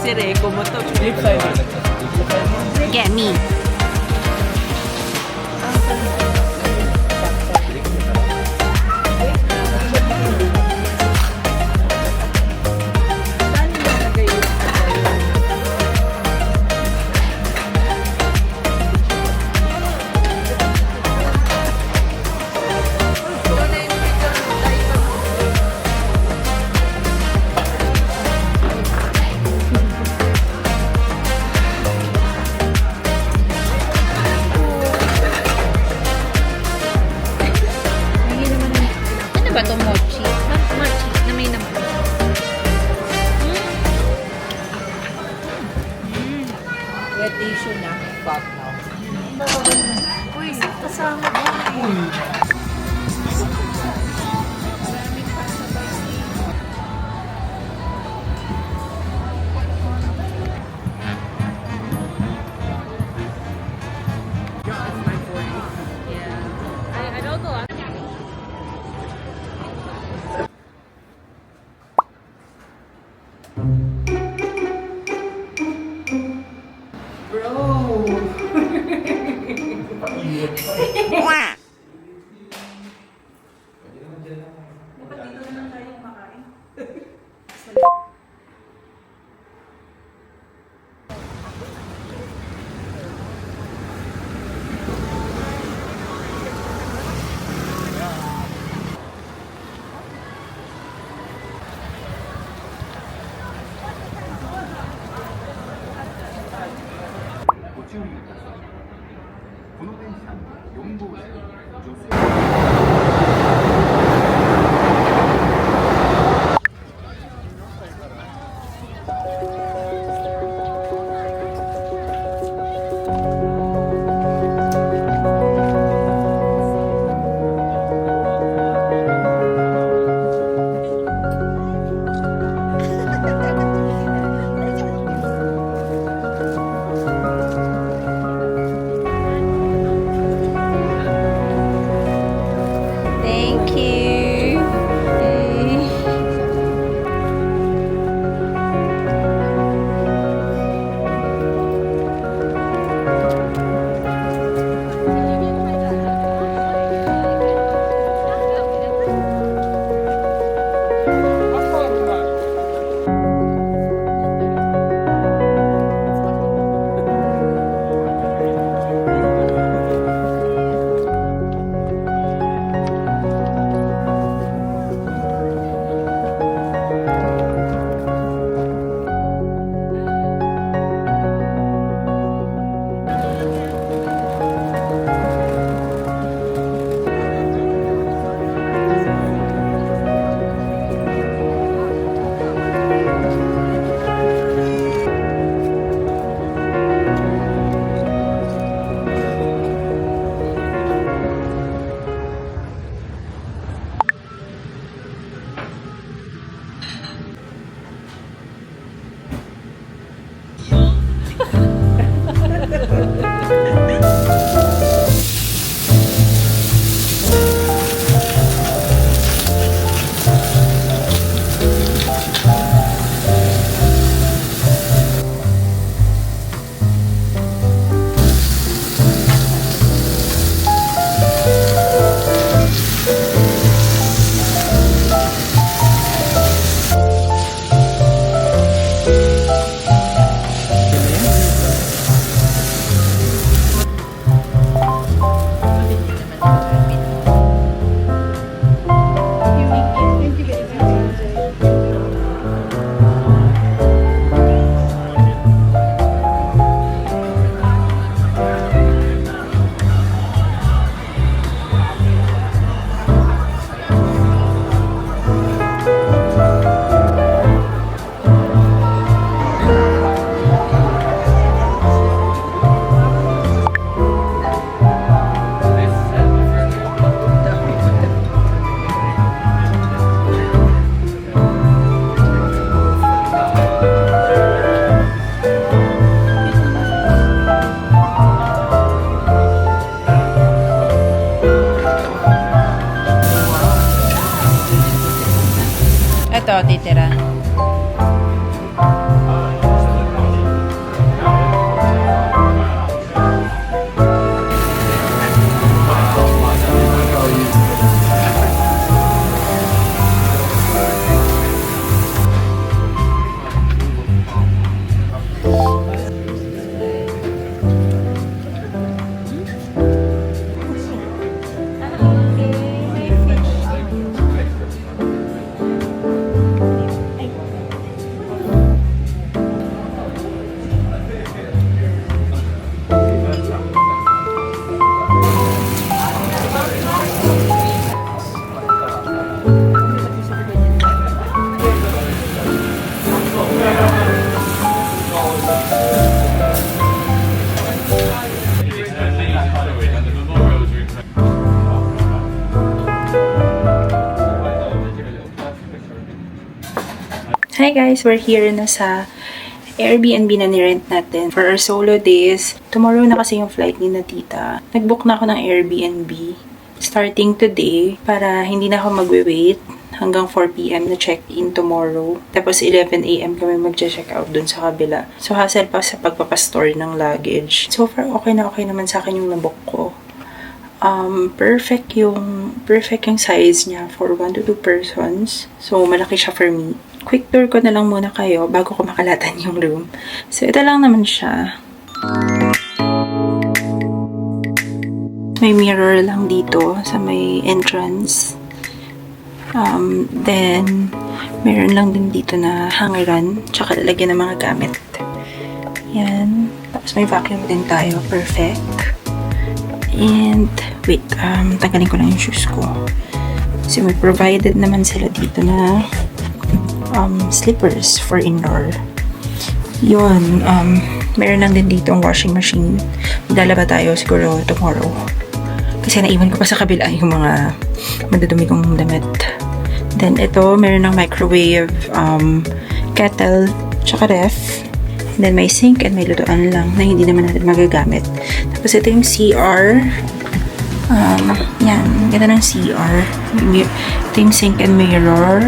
si Reco mo to. Get me. Ano ba itong mochi? Mochi na may naman. Wet tissue na. Pop now. Uy, kasama ba? I don't go out. Thank you. Yay. Ito, titira. Hi guys! We're here na sa Airbnb na ni-rent natin for our solo days. Tomorrow na kasi yung flight ni na tita. Nag-book na ako ng Airbnb starting today para hindi na ako magwe-wait hanggang 4 p.m. na check-in tomorrow. Tapos 11 a.m. kami mag-check out dun sa kabila. So hassle pa sa pagpapastore ng luggage. So far okay naman sa akin yung nabook ko. Perfect yung size niya for 1 to 2 persons. So malaki siya for me. Quick tour ko na lang muna kayo bago ko makalatan yung room. So, ito lang naman siya. May mirror lang dito sa may entrance. Then, meron lang din dito na hangeran. Tsaka lalagyan ng mga gamit. Yan. Tapos may vacuum din tayo. Perfect. And, wait. Tanggalin ko lang yung shoes ko. So, may provided naman sila dito na slippers for indoor. Yun, meron lang din dito ang washing machine. Maglalaba tayo siguro tomorrow. Kasi naiwan ko pa sa kabila yung mga madudumi kong damit. Then, ito, meron ng microwave, kettle, tsaka ref. And then, may sink and may lutuan lang na hindi naman natin magagamit. Tapos, ito yung CR. Yan, ganda ng CR. Ito yung sink and mirror.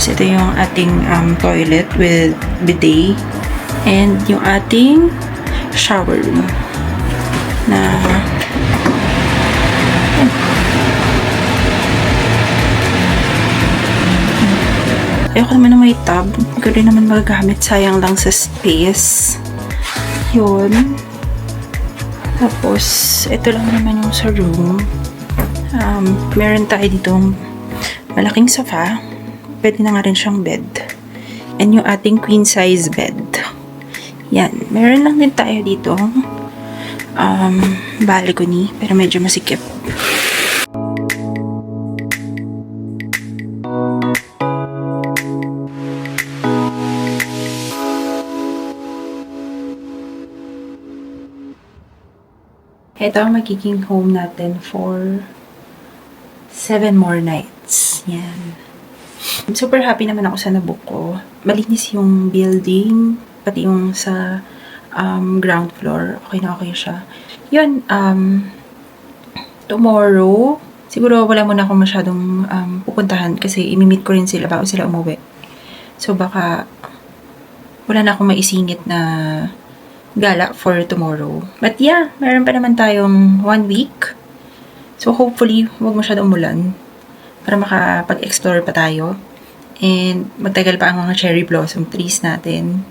So, ito yung ating toilet with bidet. And yung ating shower room. Na ayoko naman na may tub. Hindi ko rin naman magagamit. Sayang lang sa space. Yun. Tapos, ito lang naman yung sa room. Meron tayo ditong malaking sofa. Pwede na nga rin siyang bed. And yung ating queen size bed. Yan. Meron lang din tayo dito. Balcony. Pero medyo masikip. Ito ang magiging home natin for 7 more nights. Yan. Super happy naman ako sa nabook ko. Malinis yung building, pati yung sa ground floor. Okay na okay siya. Yun, tomorrow, siguro wala muna akong masyadong pupuntahan kasi imimit ko rin sila bago sila umuwi. So baka wala na akong maisingit na gala for tomorrow. But yeah, meron pa naman tayong 1 week. So hopefully, huwag masyadong umulan para makapag-explore pa tayo. And magtagal pa ang mga cherry blossom trees natin.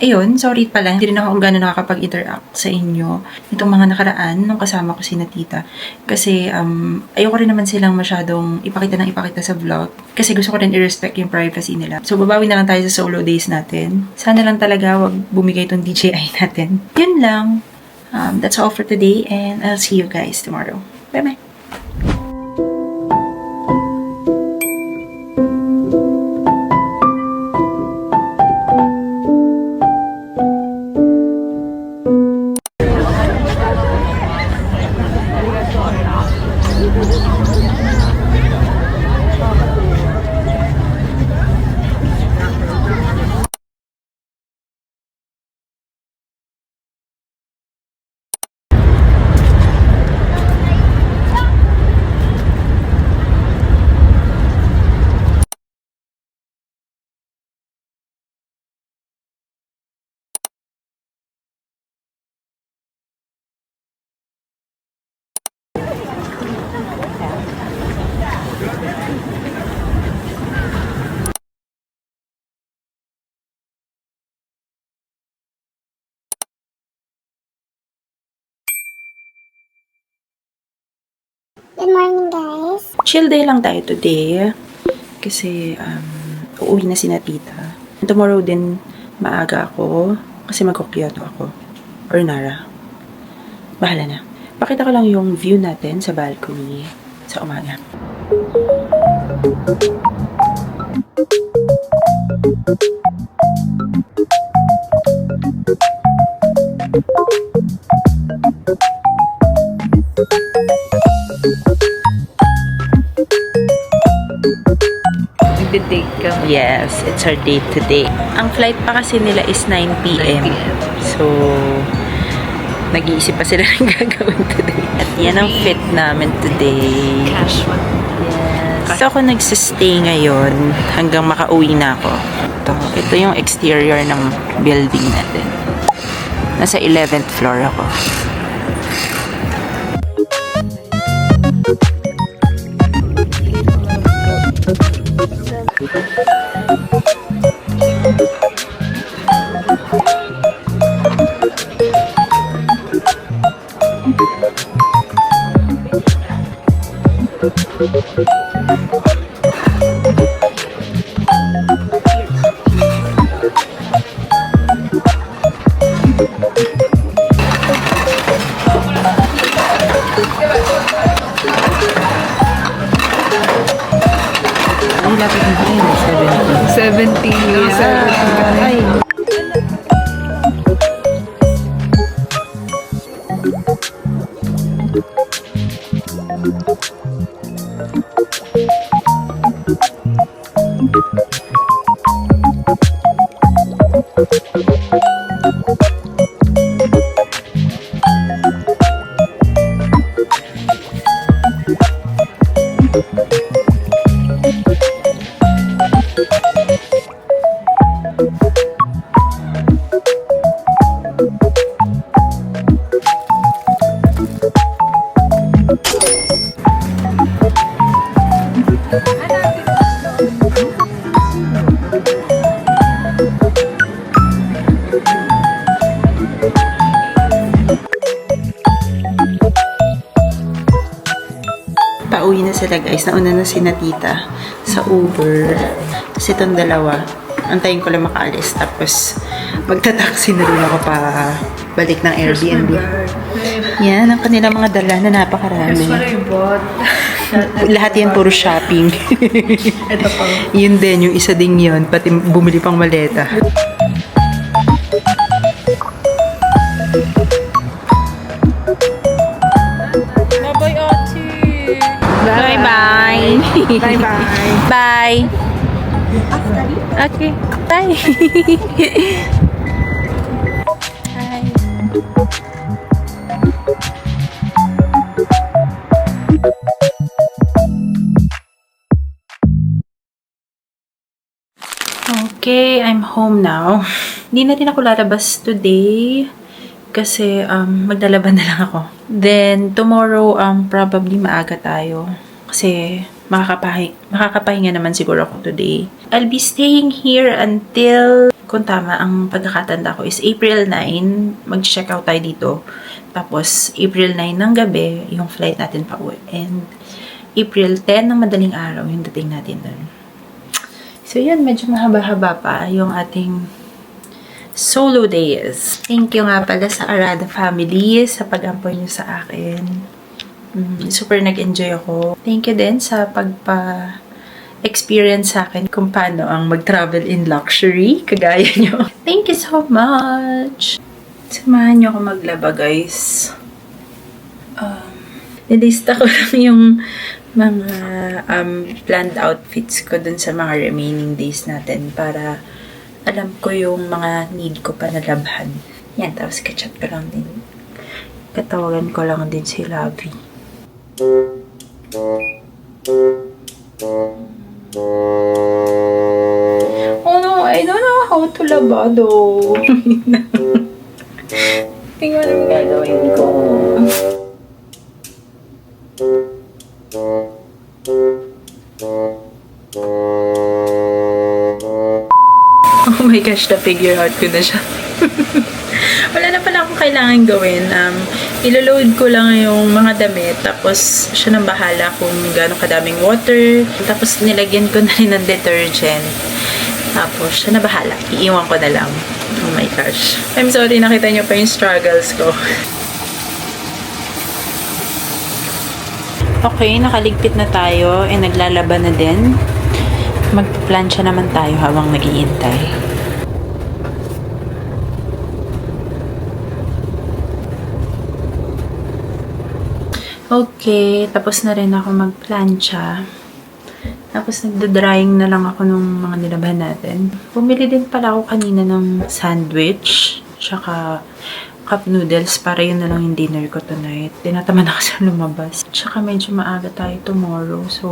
Ayun, sorry pala, hindi rin ako gano'n nakakapag-interact sa inyo itong mga nakaraan nung kasama ko si Natita. Kasi ayoko rin naman silang masyadong ipakita sa vlog. Kasi gusto ko rin i-respect yung privacy nila. So babawi na lang tayo sa solo days natin. Sana lang talaga wag bumigay itong DJI natin. Yun lang. That's all for today and I'll see you guys tomorrow. Bye-bye! Good morning, guys. Chill day lang tayo today. Kasi, uuwi na si Natita. Tomorrow din, maaga ako. Kasi magkukyoto ako. Or Nara. Bahala na. Pakita ko lang yung view natin sa balcony sa umaga. Nagde-take go. Yes, it's our date today. Ang flight pa kasi nila is 9 p.m. So, nag-iisip pa sila ng gagawin today. At yan ang fit namin today. Casual. Yes. So, ako nagsistay ngayon hanggang makauwi na ako. Ito yung exterior ng building natin. Nasa 11th floor ako. Ang lapit na din, 17 years. Ay. Pauwi na sila guys. Nauna na si Natita sa Uber. Kasi itong dalawa, antayin ko lang makaalis. Tapos, magta-taxi na rin ako pa balik ng Airbnb. Yan, ang kanilang mga dala na napakarami. Lahat yan puro shopping. Ito pa. Yun din, yung isa ding yun. Pati bumili pang maleta. Bye-bye, Ate. Bye-bye. Bye-bye. Bye. Okay. Bye. Bye. Okay, I'm home now. Hindi na rin ako lalabas today kasi maglalaban na lang ako. Then, tomorrow, probably maaga tayo kasi makakapahinga naman siguro ako today. I'll be staying here until, kung tama, ang pagkakatanda ko is April 9. Mag-check out tayo dito. Tapos, April 9 ng gabi, yung flight natin pa uwi. And, April 10 ng madaling araw, yung dating natin doon. So, yun, medyo mahaba-haba pa yung ating solo days. Thank you nga pala sa Arada family sa pag-ampoy nyo sa akin. Super nag-enjoy ako. Thank you din sa pagpa-experience sa akin kung paano ang mag-travel in luxury, kagaya nyo. Thank you so much! Samahan nyo ako maglaba, guys. Nilista ko lang yung mga planned outfits ko dun sa mga remaining days natin para alam ko yung mga need ko pa na labhan. Yan, tapos kachat ko lang din. Katawagan ko lang din si Lavi. Oh no, I don't know how to laba though. Tingnan mo gagawin ko. Oh my gosh, na-figure out ko na siya. Wala na pala akong kailangan gawin. Ilo-load ko lang yung mga damit, tapos siya nang bahala kung gano'ng kadaming water. Tapos nilagyan ko na rin ng detergent. Tapos siya na bahala. Iiwan ko na lang. Oh my gosh. I'm sorry, nakita niyo pa yung struggles ko. Okay, nakaligpit na tayo. Naglalaban na din. Magplansya naman tayo habang nag-iintay. Okay, tapos na rin ako magplansya. Tapos nagda-drying na lang ako ng mga nilabahan natin. Bumili din pala ako kanina ng sandwich, tsaka cup noodles para yun na lang yung dinner ko tonight. Tinataman na kasi lumabas. Tsaka medyo maaga tayo tomorrow, so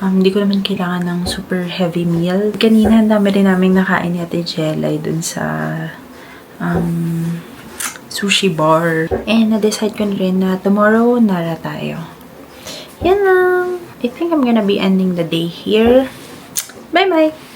hindi ko naman kailangan ng super heavy meal. Kanina, ang dami rin namin nakain ni Ate Jelay dun sa sushi bar. And na-decide ko na rin na tomorrow nara tayo. Yan lang. I think I'm gonna be ending the day here. Bye-bye!